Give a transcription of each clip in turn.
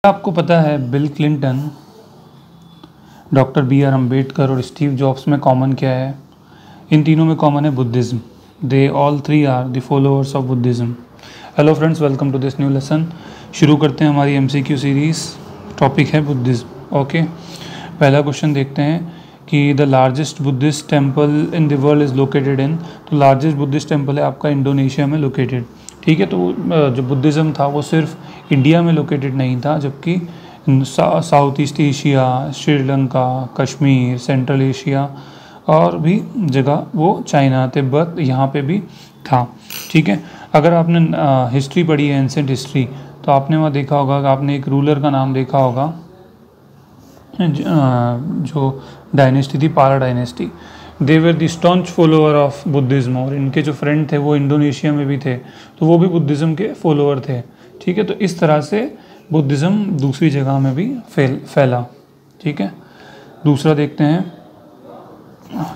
आपको पता है Bill Clinton, doctor B R Ambedkar और स्टीव जॉब्स में कॉमन क्या है? इन तीनों में कॉमन है Buddhism. They all three are the followers of Buddhism. Hello friends, welcome to this new lesson. शुरू करते हैं हमारी MCQ सीरीज़। टॉपिक है बुद्धिज़्म। ओके, पहला क्वेश्चन देखते हैं कि the largest Buddhist temple in the world is located in. तो लार्जेस्ट बुद्धिस्ट टेम्पल है आपका इंडोनेशिया में लोकेटेड। ठीक है, तो जो बुद्धिज़्म था वो सिर्फ इंडिया में लोकेटेड नहीं था, जबकि south east Asia, Sri Lanka, Kashmir, central Asia और भी जगह, वो चाइना, तिब्बत, यहाँ पे भी था। ठीक है, अगर आपने हिस्ट्री पढ़ी है, एंसेंट हिस्ट्री, तो आपने वहाँ देखा होगा कि आपने एक रूलर का नाम देखा होगा जो डायनेस्टी थी, पाला dynasty. They were the staunch follower of Buddhism, और इनके जो फ्रेंड थे वो इंडोनेशिया में भी थे, तो वो भी बुद्धिज़्म के फॉलोअर थे। ठीक है, तो इस तरह से बुद्धिज़्म दूसरी जगह में भी फैला। ठीक है, दूसरा देखते हैं,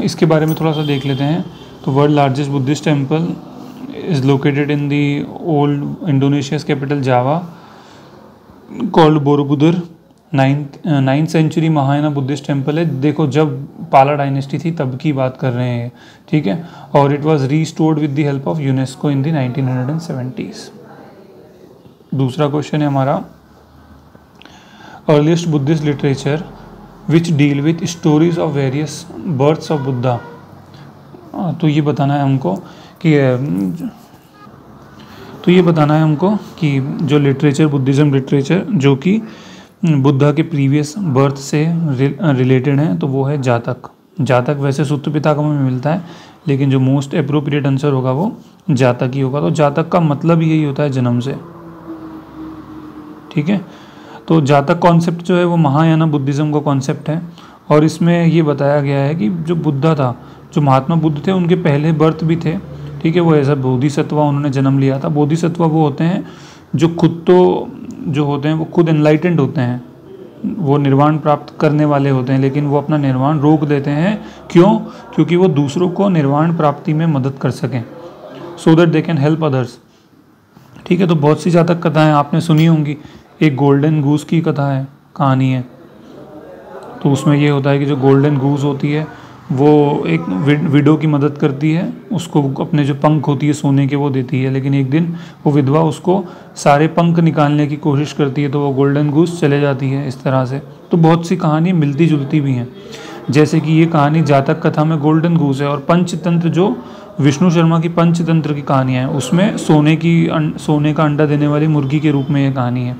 इसके बारे में थोड़ा सा देख लेते हैं। तो world largest Buddhist temple is located in the old Indonesia's capital Java, called Borobudur. 9th century Mahayana Buddhist temple है। देखो, जब पाला डायनेस्टी थी तब की बात कर रहे हैं। ठीक है, और it was restored with the help of UNESCO in the 1970s। दूसरा क्वेश्चन है हमारा, earliest Buddhist literature which deal with stories of various births of Buddha. तो ये बताना है हमको कि जो लिटरेचर, बुद्धिज़्म लिटरेचर जो कि बुद्धा के प्रीवियस बर्थ से रिलेटेड हैं, तो वो है जातक। जातक वैसे सूत्र पितामह में मिलता है, लेकिन जो मोस्ट अप्रोप्रिएट आंसर होगा वो जातक ही होगा। तो जातक का मतलब यही होता है जन्म से। ठीक है, तो जातक कॉन्सेप्ट जो है वो महायाना बुद्धिज़्म का कॉन्सेप्ट है, और इसमें ये बताया गया है कि जो बुद्धा था, जो महात्मा बुद्ध थे, उनके पहले बर्थ भी थे। ठीक है, वो ऐसा बोधिसत्वा उन्होंने जन्म लिया था। बोधिसत्वा वो होते हैं जो खुद एनलाइटेंड होते हैं, वो निर्वाण प्राप्त करने वाले होते हैं, लेकिन वो अपना निर्वाण रोक देते हैं। क्यों? क्योंकि वो दूसरों को निर्वाण प्राप्ति में मदद कर सकें, so that they can help others. ठीक है, तो बहुत सी जातक कथाएं आपने सुनी होंगी। एक गोल्डन गूस की कहानी है। तो उसमें ये होता है कि जो गोल्डन गूस होती है वो एक विडो की मदद करती है, उसको अपने जो पंख होती है सोने के वो देती है, लेकिन एक दिन वो विधवा उसको सारे पंख निकालने की कोशिश करती है, तो वो गोल्डन गूस चले जाती है। इस तरह से तो बहुत सी कहानी मिलती जुलती भी हैं, जैसे कि ये कहानी जातक कथा में गोल्डन गूस है, और पंचतंत्र जो विष्णु शर्मा की पंचतंत्र की कहानियाँ हैं उसमें सोने का अंडा देने वाली मुर्गी के रूप में ये कहानी है।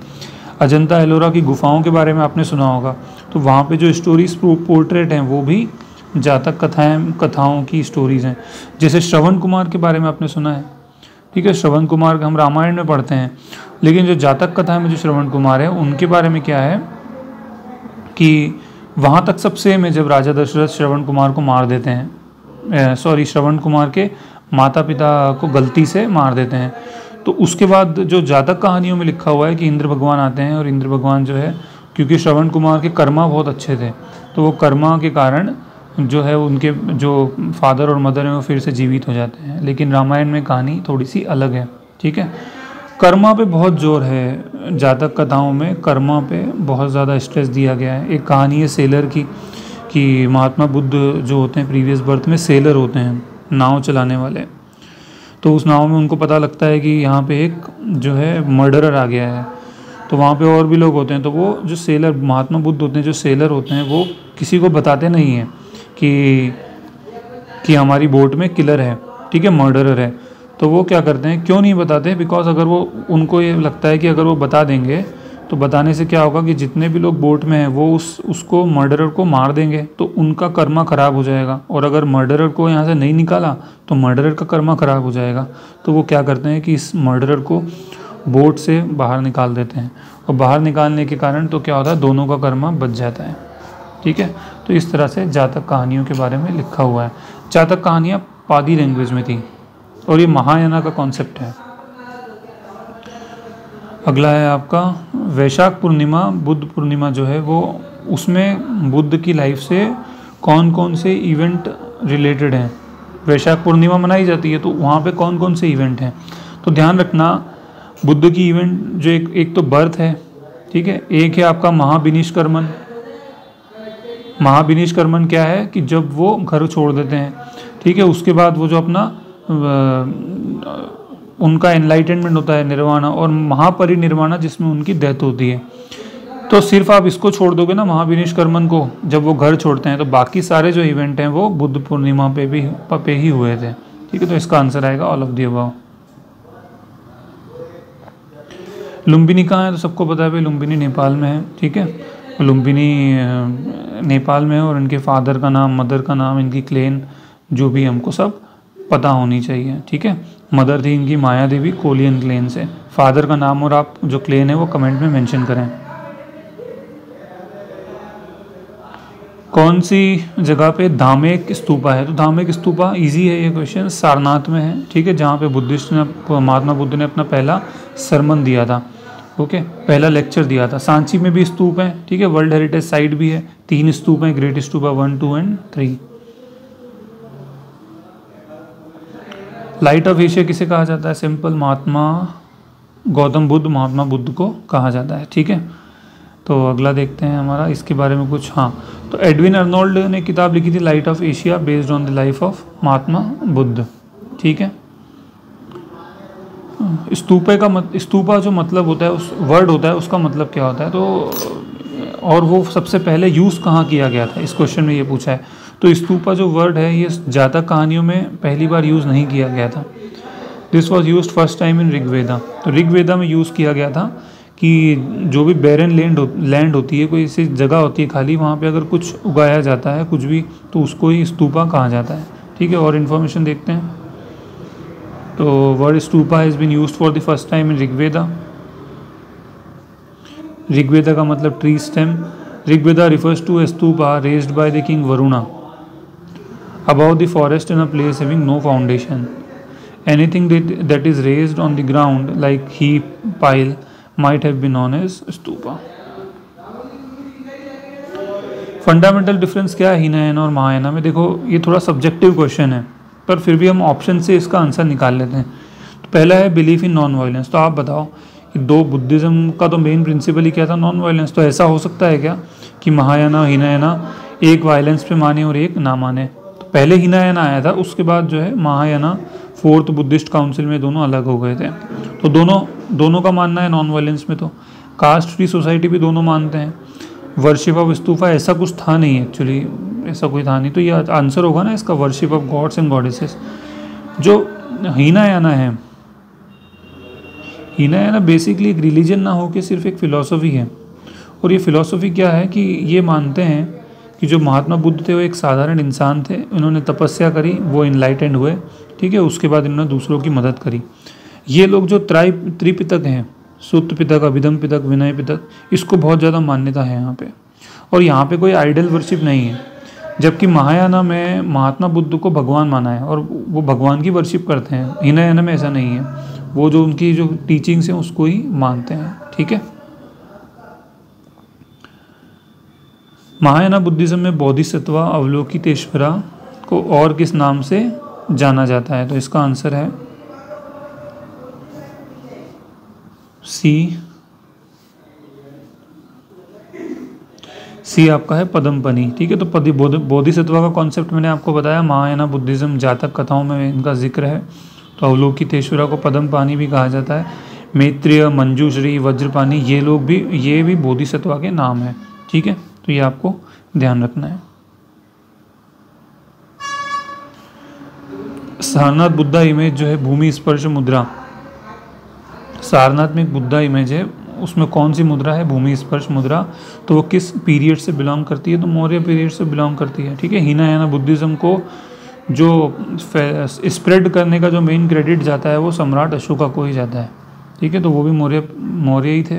अजंता एलोरा की गुफाओं के बारे में आपने सुना होगा, तो वहाँ पे जो स्टोरीज पोर्ट्रेट हैं वो भी जातक कथाओं की स्टोरीज़ हैं। जैसे श्रवण कुमार के बारे में आपने सुना है। ठीक है, श्रवण कुमार हम रामायण में पढ़ते हैं, लेकिन जो जातक कथा में जो श्रवण कुमार है उनके बारे में क्या है कि वहाँ तक सब सेम है। जब राजा दशरथ श्रवण कुमार को मार देते हैं, श्रवण कुमार के माता पिता को गलती से मार देते हैं, तो उसके बाद जो जातक कहानियों में लिखा हुआ है कि इंद्र भगवान आते हैं, और इंद्र भगवान जो है, क्योंकि श्रवण कुमार के कर्मा बहुत अच्छे थे, तो वो कर्मा के कारण जो है उनके जो फादर और मदर हैं वो फिर से जीवित हो जाते हैं। लेकिन रामायण में कहानी थोड़ी सी अलग है। ठीक है, कर्मा पे बहुत जोर है जातक कथाओं में, कर्मा पे बहुत ज़्यादा स्ट्रेस दिया गया है। एक कहानी है सेलर की, कि महात्मा बुद्ध जो होते हैं प्रीवियस बर्थ में सेलर होते हैं, नाव चलाने वाले। तो उस नाव में उनको पता लगता है कि यहाँ पे एक जो है मर्डरर आ गया है, तो वहाँ पे और भी लोग होते हैं। तो वो जो सेलर महात्मा बुद्ध होते हैं, जो सेलर होते हैं, वो किसी को बताते नहीं हैं कि हमारी बोट में किलर है, ठीक है, मर्डरर है। तो वो क्या करते हैं, क्यों नहीं बताते? बिकॉज अगर वो, उनको ये लगता है कि अगर वो बता देंगे तो बताने से क्या होगा कि जितने भी लोग बोट में हैं वो उसको मर्डरर को मार देंगे, तो उनका कर्मा ख़राब हो जाएगा। और अगर मर्डरर को यहाँ से नहीं निकाला तो मर्डरर का कर्मा ख़राब हो जाएगा। तो वो क्या करते हैं कि इस मर्डरर को बोट से बाहर निकाल देते हैं, और बाहर निकालने के कारण तो क्या होता है, दोनों का कर्मा बच जाता है। ठीक है, तो इस तरह से जातक कहानियों के बारे में लिखा हुआ है। जातक कहानियाँ पादी लैंग्वेज में थी, और ये महायाना का कॉन्सेप्ट है। अगला है आपका वैशाख पूर्णिमा, बुद्ध पूर्णिमा जो है वो, उसमें बुद्ध की लाइफ से कौन कौन से इवेंट रिलेटेड हैं। वैशाख पूर्णिमा मनाई जाती है, तो वहाँ पे कौन कौन से इवेंट हैं। तो ध्यान रखना, बुद्ध की इवेंट जो एक तो बर्थ है, ठीक है। एक है आपका महाविनिष्कर्मन। महाविनिष्कर्मन क्या है कि जब वो घर छोड़ देते हैं, ठीक है, उसके बाद वो जो अपना उनका एनलाइटनमेंट होता है, निर्वाणा, और महापरिनिर्वाणा जिसमें उनकी डेथ होती है। तो सिर्फ आप इसको छोड़ दोगे ना, महाविनिष्कर्मन को, जब वो घर छोड़ते हैं, तो बाकी सारे जो इवेंट हैं वो बुद्ध पूर्णिमा पे ही हुए थे। ठीक है, तो इसका आंसर आएगा all of the above. Lumbini कहाँ है? तो सबको पता है भाई, लुम्बिनी नेपाल में है। ठीक है, लुम्बिनी नेपाल में है, और इनके फादर का नाम, मदर का नाम, इनकी क्लेन जो भी हमको सब पता होनी चाहिए। ठीक है, मदर थी इनकी माया देवी, कोलियन क्लेन से। फादर का नाम और आप जो क्लेन है वो कमेंट में मेंशन करें। कौन सी जगह पे धामेक स्तूपा है? तो धामेक स्तूपा इजी है ये क्वेश्चन, सारनाथ में है। ठीक है, जहाँ पे बुद्धिस्ट ने, महात्मा बुद्ध ने अपना पहला सरमन दिया था। ओके, पहला लेक्चर दिया था। सांची में भी स्तूप है। ठीक है, वर्ल्ड हेरिटेज साइट भी है। 3 स्तूप हैं, great stupa 1, 2 and 3। Light of Asia किसे कहा जाता है? सिंपल, महात्मा गौतम बुद्ध, महात्मा बुद्ध को कहा जाता है। ठीक है, तो अगला देखते हैं हमारा इसके बारे में कुछ। हाँ, तो एडविन अर्नोल्ड ने किताब लिखी थी light of Asia, based on the life of Mahatma Buddha. ठीक है, स्तूपा जो मतलब होता है, उस वर्ड होता है, उसका मतलब क्या होता है, तो और वो सबसे पहले यूज़ कहाँ किया गया था, इस क्वेश्चन में ये पूछा है। तो स्तूपा जो वर्ड है ये जातक कहानियों में पहली बार यूज़ नहीं किया गया था। This was use first time in Rigveda. तो ऋग्वेदा में यूज़ किया गया था कि जो भी बैरन लैंड होती है, कोई ऐसी जगह होती है खाली, वहाँ पे अगर कुछ उगाया जाता है कुछ भी, तो उसको ही स्तूपा कहा जाता है। ठीक है, और इन्फॉर्मेशन देखते हैं। तो word stupa has been used for the first time in Rigveda. Rigveda का मतलब tree stem. Rigveda refers to a stupa raised by the king Varuna above the forest in a place having no foundation. Anything that is raised on the ground like heap, pile might have been known as stupa. Fundamental difference क्या है हीनयान और महायाना में? देखो ये थोड़ा subjective question है, पर फिर भी हम ऑप्शन से इसका आंसर निकाल लेते हैं। तो पहला है बिलीफ इन नॉन वायलेंस। तो आप बताओ कि दो बुद्धिज़्म का तो मेन प्रिंसिपल ही क्या था? Non violence. तो ऐसा हो सकता है क्या कि महायाना हीनयाना एक वायलेंस पे माने और एक ना माने? पहले हीनयाना आया था, उसके बाद जो है महायाना 4th बुद्धिस्ट काउंसिल में दोनों अलग हो गए थे। तो दोनों का मानना है नॉन वायलेंस में। तो कास्ट फ्री सोसाइटी भी दोनों मानते हैं। वर्शिप ऑफ स्तूपा ऐसा कुछ था नहीं, एक्चुअली ऐसा कोई था नहीं। तो ये आंसर होगा ना इसका, worship of gods and goddesses. जो हीनयाना है, हीनयाना बेसिकली एक रिलीजन ना हो के सिर्फ एक फ़िलॉसफी है। और ये फ़िलॉसफी क्या है कि ये मानते हैं कि जो महात्मा बुद्ध थे वो एक साधारण इंसान थे, उन्होंने तपस्या करी, वो इनलाइटेंड हुए। ठीक है, उसके बाद इन्होंने दूसरों की मदद करी। ये लोग जो त्रिपिटक हैं, सुत्त पिटक, अभिधम पिटक, विनय पिटक, इसको बहुत ज़्यादा मान्यता है यहाँ पे। और यहाँ पे कोई आइडल वर्शिप नहीं है। जबकि महायाना में महात्मा बुद्ध को भगवान माना है और वो भगवान की वर्शिप करते हैं। हीनयाना में ऐसा नहीं है, वो जो उनकी जो टीचिंग्स हैं उसको ही मानते हैं। ठीक है, महायाना बुद्धिज्म में बोधिसत्वा अवलोकितेश्वरा को और किस नाम से जाना जाता है? तो इसका आंसर है सी आपका है पद्मपनी। ठीक है, तो बोधिसत्वा का कॉन्सेप्ट मैंने आपको बताया, महायाना बुद्धिज्म जातक कथाओं में इनका जिक्र है। तो अवलोकितेश्वरा को पद्मपानी भी कहा जाता है। मैत्रेय, मंजूश्री, वज्रपानी, ये भी बोधिसत्वा के नाम है। ठीक है, तो ये आपको ध्यान रखना है। सारनाथ बुद्धा इमेज जो है भूमि स्पर्श मुद्रा, सारनाथ में एक बुद्धा इमेज है, उसमें कौन सी मुद्रा है? भूमि स्पर्श मुद्रा। तो वो किस पीरियड से बिलोंग करती है? तो मौर्य पीरियड से बिलोंग करती है। ठीक है, हीनयाना बुद्धिज्म को जो स्प्रेड करने का जो मेन क्रेडिट जाता है वो सम्राट अशोका को ही जाता है। ठीक है, तो वो भी मौर्य ही थे।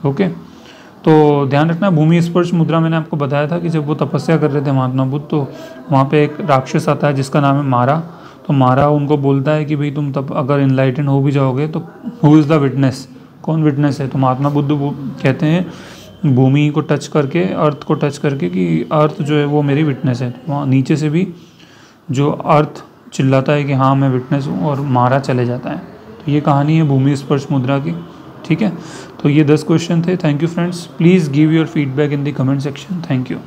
ओके, तो ध्यान रखना, भूमि स्पर्श मुद्रा मैंने आपको बताया था कि जब वो तपस्या कर रहे थे महात्मा बुद्ध, तो वहाँ पे एक राक्षस आता है जिसका नाम है मारा। तो मारा उनको बोलता है कि भाई तुम तब अगर इनलाइटेंड हो भी जाओगे तो हु इज़ द विटनेस, कौन विटनेस है? तो महात्मा बुद्ध कहते हैं भूमि को टच करके, अर्थ को टच करके कि अर्थ जो है वो मेरी विटनेस है। तो वहाँ नीचे से भी जो अर्थ चिल्लाता है कि हाँ मैं विटनेस हूँ, और मारा चले जाता है। तो ये कहानी है भूमि स्पर्श मुद्रा की। ठीक है, तो ये 10 क्वेश्चन थे। Thank you friends, please give your feedback in the comment section. Thank you.